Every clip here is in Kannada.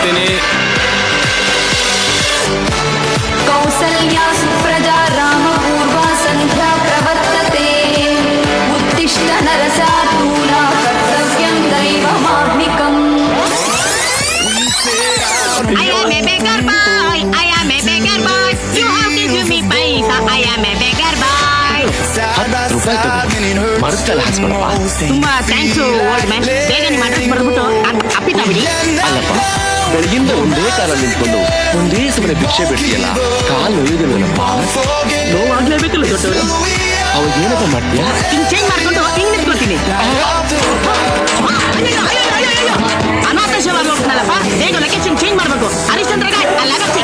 ಬರ್ತೀನಿ. ಕೌಸಲ್ಯಾ ಸುಪ್ರಜಾ ರಾಮ ಪೂರ್ವ ಸಂಧ್ಯಾ ಪ್ರವರ್ತತೆ ಉತ್ತಿಷ್ಠ ನರಸಾರ್ದೂಲ ಕರ್ತವ್ಯಂ ದೈವಮಾಹ್ನಿಕಂ. I am a beggar boy. I am a beggar boy. You have to give me paisa. I am a beggar boy. 10 ರೂಪಾಯಿ ತಗೋ, ಮರದಲ್ಲಿ ಹಾಸ್ಕೊಳಪ್ಪ. ತುಂಬಾ ಥ್ಯಾಂಕ್ಸ್ ಓಲ್ಡ್ ಮ್ಯಾನ್. ಬೇಗ ನಿಮ್ಮ ಅಡ್ರೆಸ್ ಬರ್ಬಿಟ್ಟು ಅಪ್ಪಿತ ಬಿಡಿ. ಅಲ್ಲಪ್ಪ, ಬೆಳಗಿಂದ ಒಂದೇ ಕಾಲಲ್ಲಿ ನಿಂತ್ಕೊಂಡು ಒಂದೇ ಸಮಯ ಭಿಕ್ಷೆ ಬಿಡ್ತೀಯಲ್ಲ, ಕಾಲು ನೋಯಿದಿಲ್ಲಪ್ಪ. ನೋವಾಗ್ಲೇಬೇಕಲ್ಲ ದೊಡ್ಡವರು. ಅವಾಗ ಏನಪ್ಪ ಮಾಡ್ತೀಯಾ? ಹಿಂಗ್ ಚೇಂಜ್ ಮಾಡ್ಕೊಂಡು ಹಿಂಗ್ ನಿಂತ್ಕೊತೀನಿ. ಅನಾಥಶವಾಗಿ ಹೋಗ್ತಾನಲ್ಲಪ್ಪ. ಬೇಗ ಲೊಕೇಶನ್ ಚೇಂಜ್ ಮಾಡ್ಬೇಕು. ಹರಿಶ್ಚಂದ್ರಗ ಅಲ್ಲಾಗತ್ತಿ.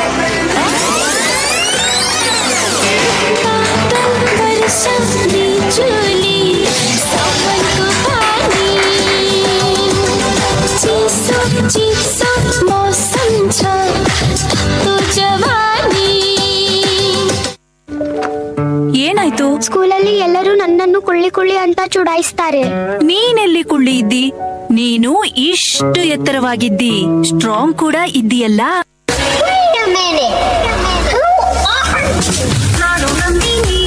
ಏನಾಯ್ತು? ಸ್ಕೂಲಲ್ಲಿ ಎಲ್ಲರೂ ನನ್ನನ್ನು ಕುಳ್ಳಿ ಅಂತ ಚುಡಾಯಿಸ್ತಾರೆ. ನೀನೆಲ್ಲಿ ಕುಳ್ಳಿ ಇದ್ದಿ? ನೀನು ಇಷ್ಟು ಎತ್ತರವಾಗಿದ್ದಿ, ಸ್ಟ್ರಾಂಗ್ ಕೂಡ ಇದ್ದೀಯಲ್ಲ. ನಾನು ನಂದಿನಿ,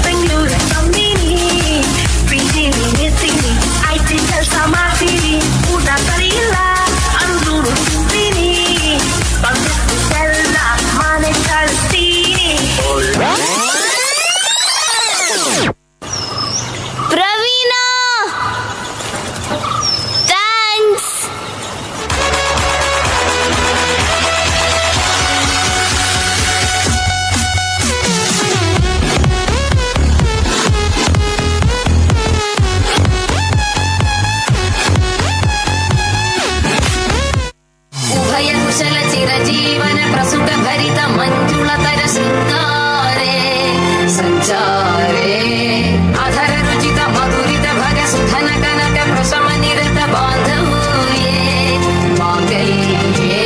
ಬೆಂಗಳೂರು ನಂದಿನಿ, ಪ್ರೀತಿನಿ ಎತ್ತೀನಿ, ಐತಿ ಕೆಲಸ ಮಾಡ್ತೀನಿ, ಊಟ ಸರಿಯಿಲ್ಲ ಅಂದ್ರೂ ತಿಂತೀನಿ, ಬಂದಿದ್ದೆಲ್ಲ ಮನೆ ಕಳಿಸ್ತೀನಿ. ಪ್ರವೀಣ, ಥ್ಯಾಂಕ್ಸ್. ಉಭಯ ಕುಶಲ ಚಿರಜೀವನ ಪ್ರಸುತ ಭರಿತ ಮಂಜುಳತರ ಶೃಂಗಾರೇ ಸಂಚಾರೇ ಅಧರ ರುಚಿತ ಮಧುರಿತ ಭಗ ಸುಧನ ಕನಕ ಪ್ರಶಮ ನಿರತ ಬಾಂಧವ್ಯೇ ಮಾಂಗಲ್ಯೇ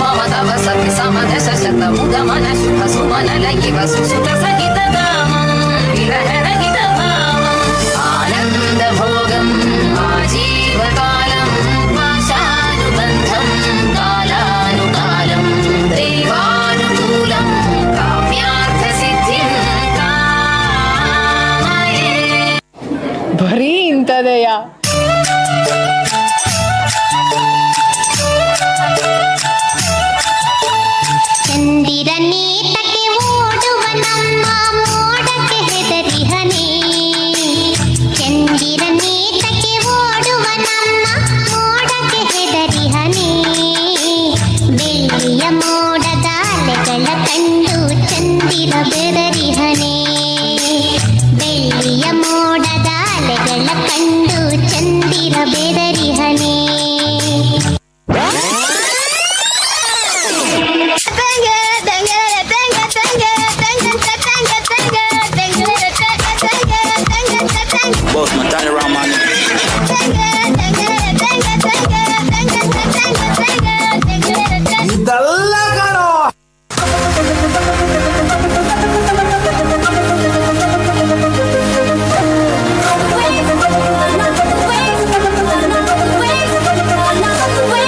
ಮಮ ತವ ಸತಿ ಸಮದಶ ಶತ ಮುದಮನ ಶುಭ ಸುಮನ ಲಯಿವ ಸುಸುತ ಸಹಿತ ಧಾಮಂ ವಿರಹ ರಹಿತ ಭಾವಂ ಆನಂದ ಭೋಗಂ ಆಜೀವಕಾಲಂ ಪಾಶಾನುಬಂಧಂ ಕಾಲಾನುಕಾಲಂ ದೈವಾನುಕೂಲಂ ಕಾವ್ಯಾರ್ಥ ಸಿದ್ಧಿಂ ಕಾಮಯೇ. ಬರೀ ಇಂಥದೆಯಾ? ಚಂದಿರನೇತಕ್ಕೆ ಓಡುವ ನಮ್ಮ ಮೋಡಕ್ಕೆ ಹೆದರಿಹನೇ, ಚಂದಿರನೇತಕ್ಕೆ ಓಡುವ ನಮ್ಮ ಮೋಡಕ್ಕೆ ಹೆದರಿಹನೇ, ಬೆಳ್ಳಿಯ ಮೋಡದ ಅಲೆಗಳ ಕಂಡು ಚಂದಿರ ಬೆದರಿಹನೇ, ಬೆಳ್ಳಿಯ ಮೋಡದ ಅಲೆಗಳ ಕಂಡು ಚಂದಿರ ಬೆದರಿಹನೇ. Boss man, turn around, man. ಇದೆಲ್ಲ ಕಣೋ. Wait.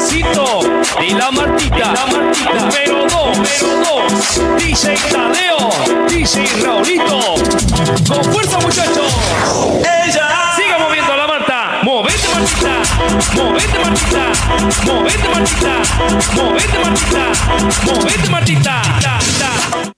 pedacito de la Martita. Número 2, DJ Tadeo, DJ Raulito. Con fuerza, muchachos. Siga moviendo la Marta. Movete, Martita. Movete, Martita. Movete, Martita. Movete, Martita. Movete, Martita.